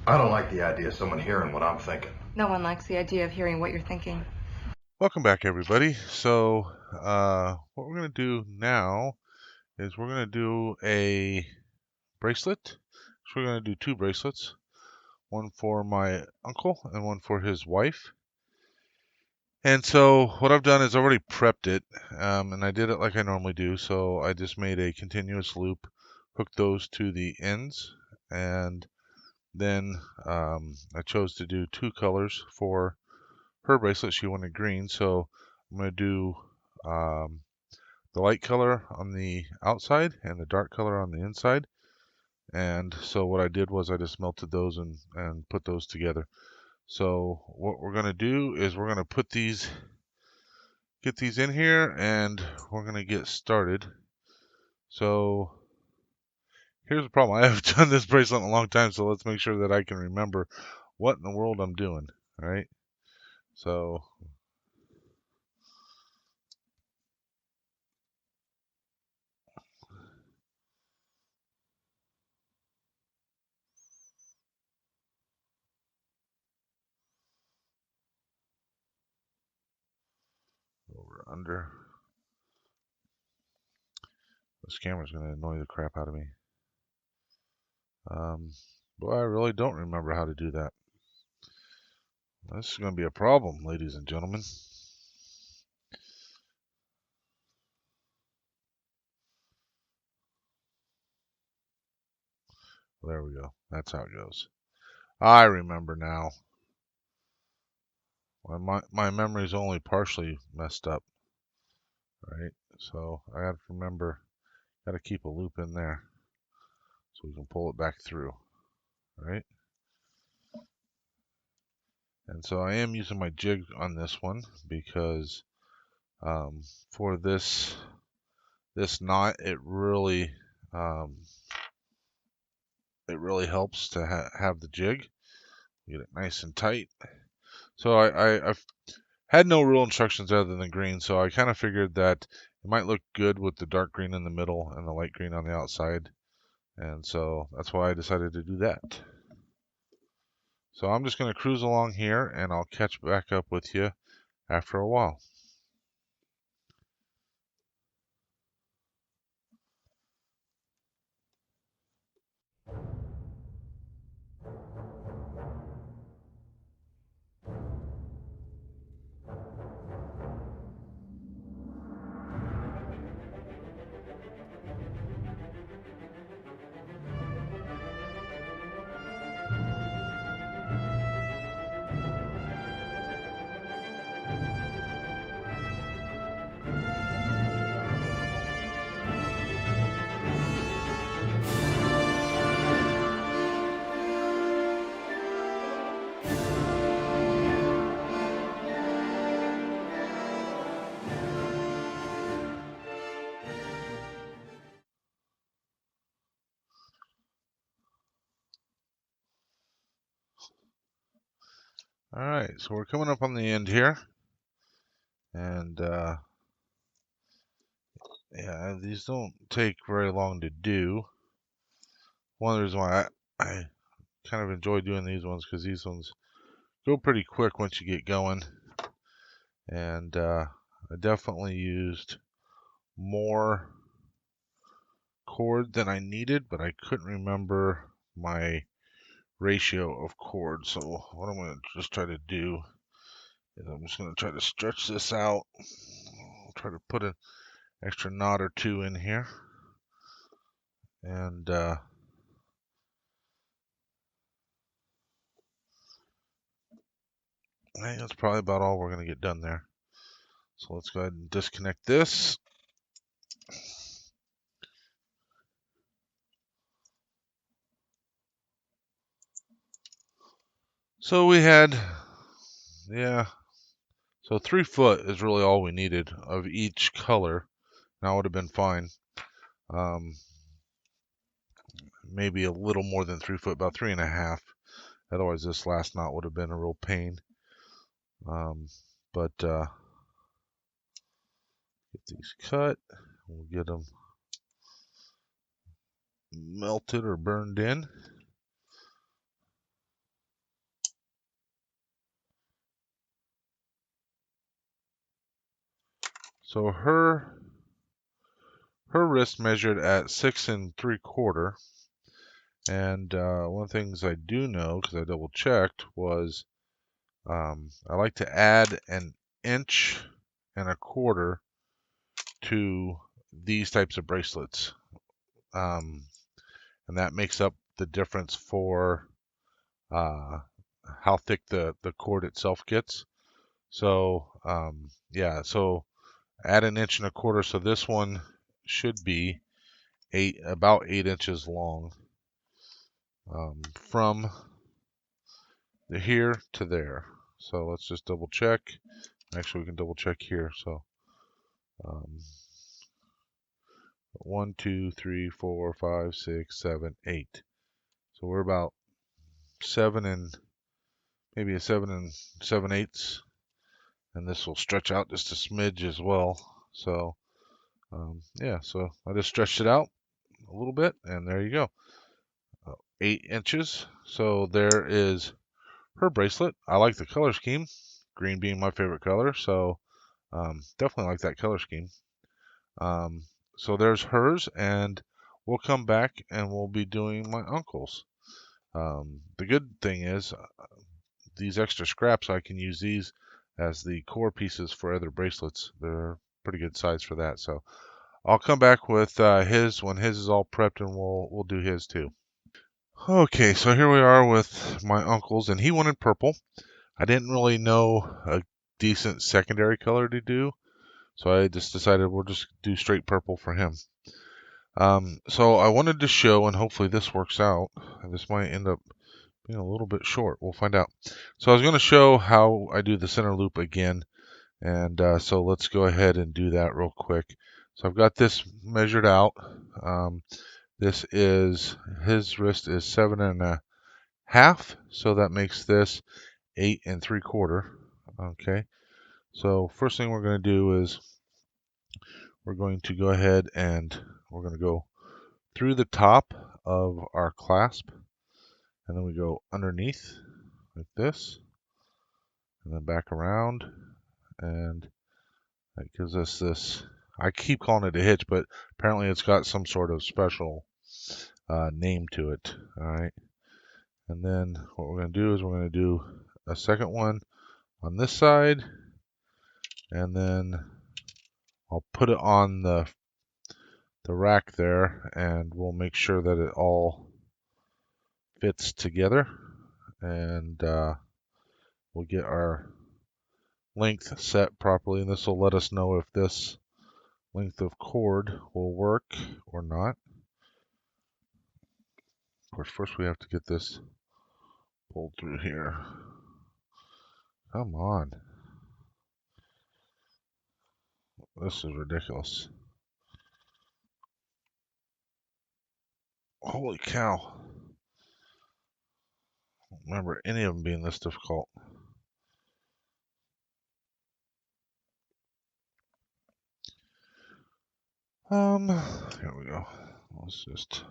I don't like the idea of someone hearing what I'm thinking. No one likes the idea of hearing what you're thinking. Welcome back, everybody. What we're going to do now is we're going to do a bracelet. So, we're going to do two bracelets, one for my uncle and one for his wife. And so, what I've done is already prepped it, and I did it like I normally do. So, I just made a continuous loop, hooked those to the ends, and then I chose to do two colors for her bracelet. She wanted green, so I'm going to do um, the light color on the outside and the dark color on the inside. And so what I did was I just melted those and put those together. So what we're going to do is we're going to get these in here and we're going to get started. So here's the problem. I haven't done this bracelet in a long time, so let's make sure that I can remember what in the world I'm doing. All right. So over under. This camera's going to annoy the crap out of me. Um, Boy, I really don't remember how to do that. This is going to be a problem, ladies and gentlemen. There we go. That's how it goes. I remember now. My memory's only partially messed up, right? So I have to remember, got to keep a loop in there so we can pull it back through, right? And so I am using my jig on this one because for this knot, um, it really helps to have the jig. Get it nice and tight. So I've had no real instructions other than green, so I kind of figured that it might look good with the dark green in the middle and the light green on the outside. And so that's why I decided to do that. So I'm just going to cruise along here and I'll catch back up with you after a while. All right, so we're coming up on the end here. And yeah, these don't take very long to do. One of the reasons why I kind of enjoy doing these ones because these ones go pretty quick once you get going. And I definitely used more cord than I needed, but I couldn't remember my ratio of cord. So what I'm going to just try to do is I'm just going to try to stretch this out. I'll try to put an extra knot or two in here. And I think that's probably about all we're going to get done there. So let's go ahead and disconnect this. So we had, yeah, so 3 foot is really all we needed of each color. Now would have been fine. Um, Maybe a little more than 3 foot, about 3.5. Otherwise, this last knot would have been a real pain. But get these cut. We'll get them melted or burned in. So her wrist measured at 6 3/4, and one of the things I do know, because I double checked, was I like to add 1.25 inches to these types of bracelets, and that makes up the difference for how thick the cord itself gets. So yeah, so add 1.25 inches. So this one should be about 8 inches long, from here to there. So let's just double check. Actually, we can double check here. So 1, 2, 3, 4, 5, 6, 7, 8. So we're about 7 and maybe a 7 and 7/8, and this will stretch out just a smidge as well. So yeah, so I just stretched it out a little bit, and there you go. 8 inches. So there is her bracelet. I like the color scheme, green being my favorite color, so definitely like that color scheme. So there's hers, and we'll come back and we'll be doing my uncle's. The good thing is these extra scraps, I can use these as the core pieces for other bracelets. They're pretty good size for that. So I'll come back with his when his is all prepped, and we'll do his too. Okay, so here we are with my uncle's, and he wanted purple. I didn't really know a decent secondary color to do, so I just decided we'll just do straight purple for him. So I wanted to show, and hopefully this works out. This might end up being a little bit short. We'll find out. So I was going to show how I do the center loop again, and so let's go ahead and do that real quick. So I've got this measured out. This is, his wrist is 7.5, so that makes this 8 3/4. Okay, so first thing we're going to do is we're going to go ahead and we're going to go through the top of our clasp, and then we go underneath like this, and then back around, and that gives us this. I keep calling it a hitch, but apparently it's got some sort of special name to it. All right, and then what we're going to do is we're going to do a second one on this side, and then I'll put it on the rack there, and we'll make sure that it all fits together, and we'll get our length set properly, and this will let us know if this length of cord will work or not. Of course, first we have to get this pulled through here. Come on. This is ridiculous. Holy cow. I don't remember any of them being this difficult. Here we go. Let's just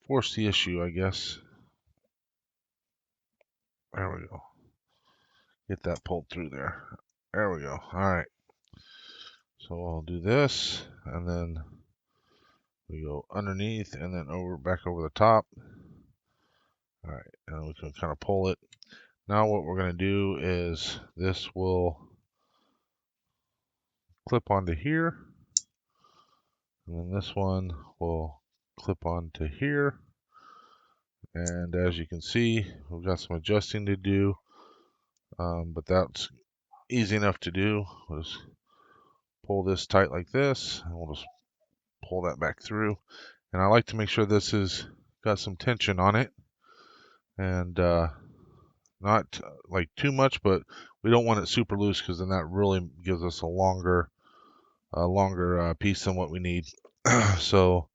force the issue, I guess. There we go. Get that pulled through there. There we go. All right. So I'll do this, and then we go underneath, and then back over the top. All right, and we can kind of pull it. Now what we're going to do is this will clip onto here, and then this one will clip onto here. And as you can see, we've got some adjusting to do, but that's easy enough to do. We'll just pull this tight like this, and we'll just pull that back through. And I like to make sure this has got some tension on it, and not like too much, but we don't want it super loose, because then that really gives us a longer piece than what we need. So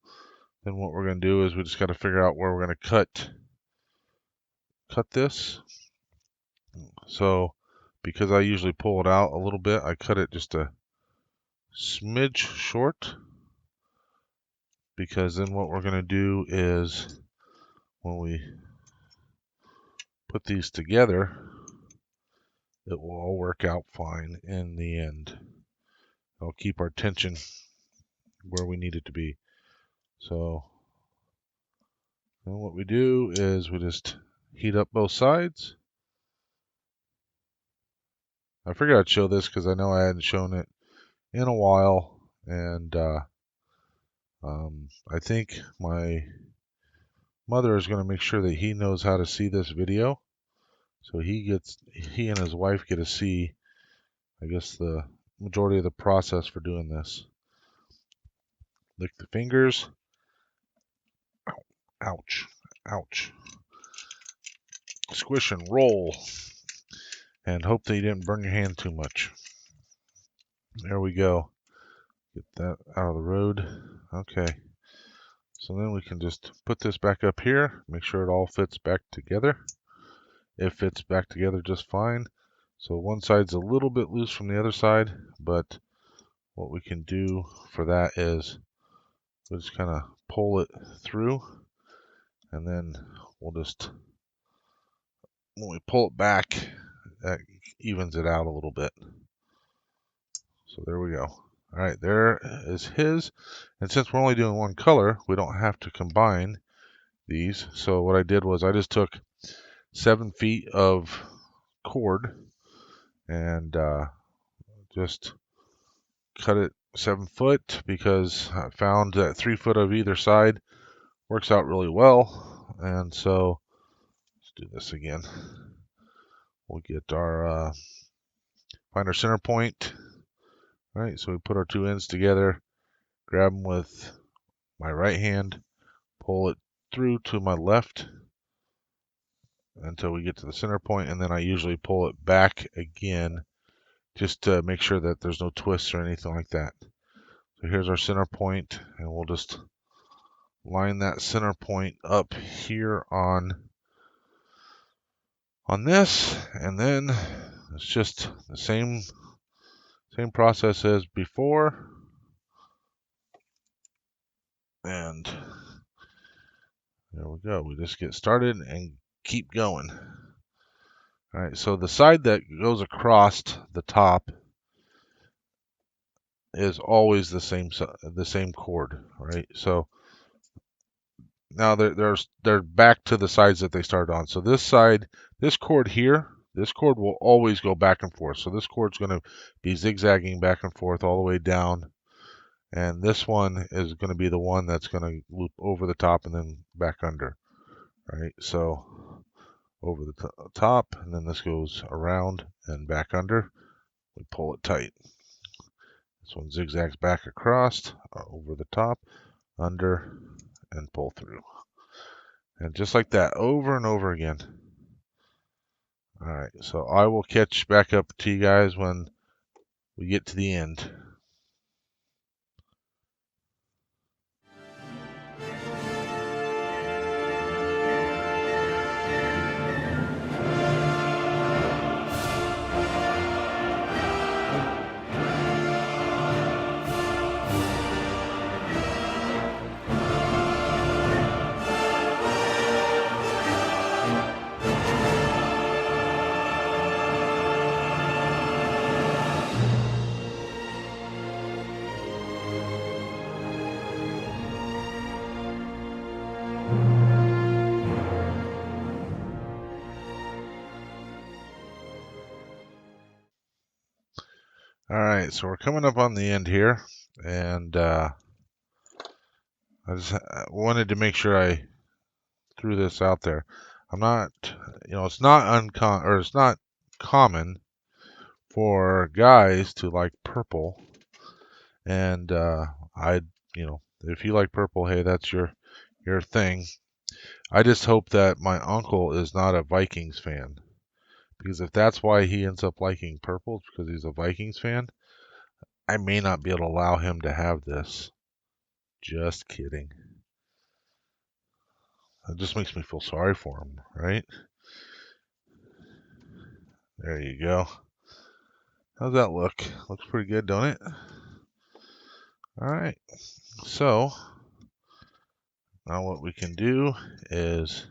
then what we're going to do is we just got to figure out where we're going to cut this. So because I usually pull it out a little bit, I cut it just a smidge short, because then what we're going to do is when we put these together, it will all work out fine in the end. It'll keep our tension where we need it to be. So then what we do is we just heat up both sides. I figured I'd show this because I know I hadn't shown it in a while, and I think my mother is going to make sure that he knows how to see this video, so he and his wife get to see, I guess, the majority of the process for doing this. Lick the fingers. Ouch, ouch. Squish and roll, and hope that you didn't burn your hand too much. There we go. Get that out of the road. Okay. So then we can just put this back up here, make sure it all fits back together. It fits back together just fine. So one side's a little bit loose from the other side, but what we can do for that is we'll just kind of pull it through, and then we'll just, when we pull it back, that evens it out a little bit. So there we go. All right, there is his. And since we're only doing one color, we don't have to combine these. So what I did was I just took 7 feet of cord and just cut it 7 foot, because I found that 3 foot of either side works out really well. And so let's do this again. We'll get our find our center point. All right, so we put our 2 ends together, grab them with my right hand, pull it through to my left until we get to the center point, and then I usually pull it back again just to make sure that there's no twists or anything like that. So here's our center point, and we'll just line that center point up here on this, and then it's just the same process as before. And there we go. We just get started and keep going. All right, so the side that goes across the top is always the same cord, right? So now they're back to the sides that they started on. So this side, this cord here, this cord will always go back and forth. So this cord's going to be zigzagging back and forth all the way down, and this one is going to be the one that's going to loop over the top and then back under, right? So over the top, and then this goes around and back under. We pull it tight. This one zigzags back across, over the top, under, and pull through. And just like that, over and over again. All right, so I will catch back up to you guys when we get to the end. All right, so we're coming up on the end here, and I just wanted to make sure I threw this out there. I'm not, it's not it's not common for guys to like purple, and if you like purple, hey, that's your thing. I just hope that my uncle is not a Vikings fan, because if that's why he ends up liking purple, it's because he's a Vikings fan, I may not be able to allow him to have this. Just kidding. It just makes me feel sorry for him, right? There you go. How's that look? Looks pretty good, don't it? All right. So now what we can do is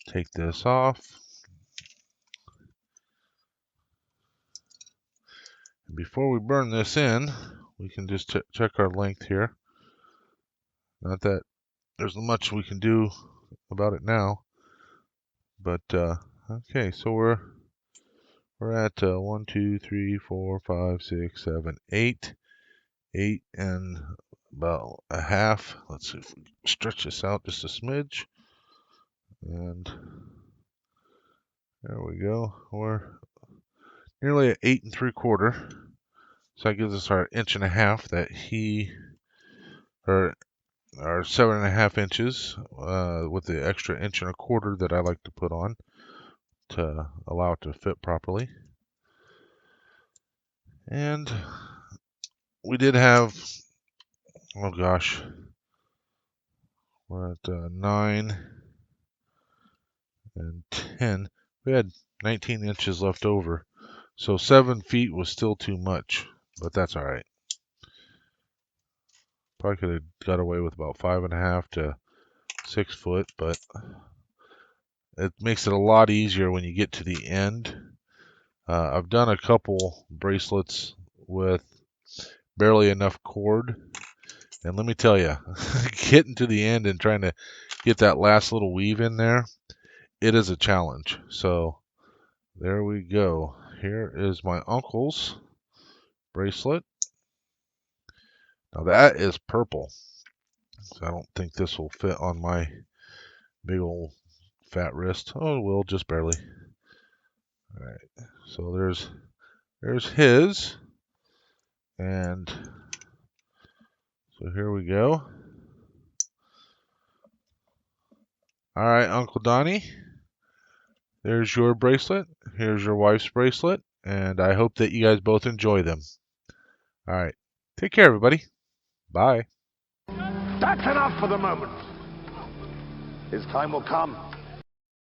take this off. Before we burn this in, we can just check our length here. Not that there's much we can do about it now, but okay, so we're at 1, 2, 3, 4, 5, 6, 7, 8, 8 and about a half. Let's see if we stretch this out just a smidge, and there we go. We're nearly at 8 3/4. So that gives us our 1.5 that or our 7.5 inches, with the extra 1.25 that I like to put on to allow it to fit properly. And we did have, oh gosh, we're at 9 and 10. We had 19 inches left over. So 7 feet was still too much, but that's all right. Probably could have got away with about 5.5 to 6 foot, but it makes it a lot easier when you get to the end. I've done a couple bracelets with barely enough cord, and let me tell you, getting to the end and trying to get that last little weave in there, it is a challenge. So there we go. Here is my uncle's bracelet. Now that is purple, so I don't think this will fit on my big old fat wrist. Oh, it will, just barely. All right, so there's his, and so here we go. All right, Uncle Donnie, there's your bracelet. Here's your wife's bracelet, and I hope that you guys both enjoy them. All right, take care, everybody. Bye. That's enough for the moment. His time will come